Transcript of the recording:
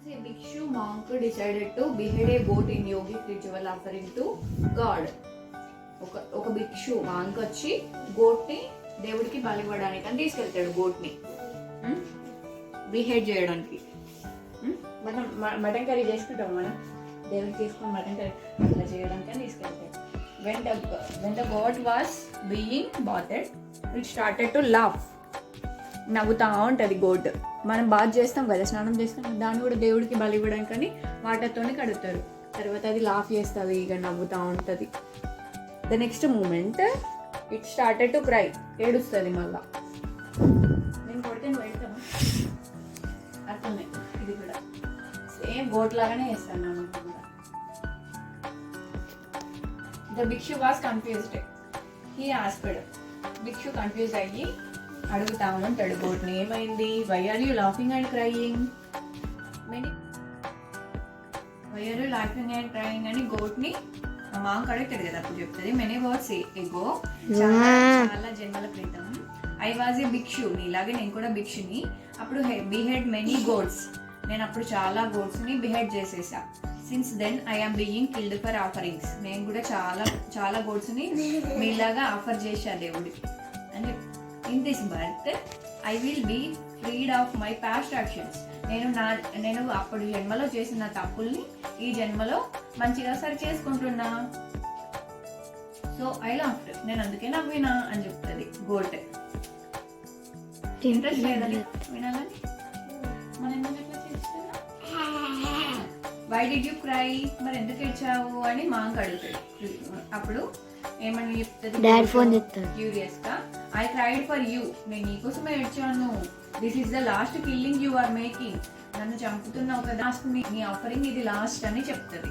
A Bhikshu monk decided to behead a goat in yogic ritual offering to God. ఒక భిక్షు monk వచ్చి goat ని దేవుడికి బలివ్వడానికి అని తీసుకెళ్తాడు. గోట్ ని బిహేడ్ చేయడానికి. మనం మటన్ కర్రీ చేసుకుంటాం, మనం దేవుడికి తీసుకొని మటన్ కర్రీ అట్లా చేయడానికి అని తీసుకెళ్తాడు. When the goat was being bathed, it started to laugh. నవ్వుతా ఉంటుంది గోట్. మనం బాత్ చేస్తాం కదా, స్నానం చేస్తాం, దాన్ని కూడా దేవుడికి బలి ఇవ్వడానికి అని వాటర్తోనే కడుగుతారు. తర్వాత అది లాఫ్ చేస్తుంది, ఇక నవ్వుతూ ఉంటుంది. The next moment it started to cry, ఏడుస్తుంది మళ్ళా. నేను కొడితే నువ్వు పెడతాను అట్లనే ఇది కూడా సేమ్ గోట్ లాగానే వేస్తాను అన్నట్టు కూడా. The Bhikshu was confused. He asked. Bhikshu confuse అయ్యి అడుగుతా ఉంటాడు గోట్ని, ఏమైంది, why are you laughing and crying, అని గోట్ని మాంక్ అడుగుతాడు కదా. అప్పుడు చెప్తుంది, మెనీ వర్డ్స్ ఎగో, చాలా జన్మల క్రితం, ఐ వాజ్ ఏ భిక్షు, నీలాగే నేను కూడా భిక్షుని, అప్పుడు బిహెడ్ మెనీ గోట్స్, నేను అప్పుడు చాలా గోట్స్ ని బిహెడ్ చేసేసా. Since then I am being killed for offerings, నేను కూడా చాలా గోట్స్ ని మీలాగా ఆఫర్ చేశా దేవుడికి అని చెప్తాను. In this birth, I will be freed of my past actions. నేను అప్పుడు జన్మలో చేసిన తప్పుల్ని ఈ జన్మలో మంచిగా సరి చేసుకుంటున్నా. సో ఐ లాఫ్డ్, నేను అందుకే నవ్వినా అని చెప్తుంది గోట్. ఇంట్రెస్ట్ లేదని వినాలని మనం ఎందుకు ఎట్లా చేస్తున్నా. వై డిడ్ యూ క్రై, మరి ఎందుకు ఏడ్చావు అని మాంక్ అడుగుతాడు. అప్పుడు ఏమని చెప్తుంది క్యూరియస్ గా, ఐ క్రైడ్ ఫర్ యూ, నేను నీకోసం ఏడ్చాను. This is the last killing you are making, నన్ను చంపుతున్నావు కదా, నీ ఆఫరింగ్ ఇది లాస్ట్ అని చెప్తుంది.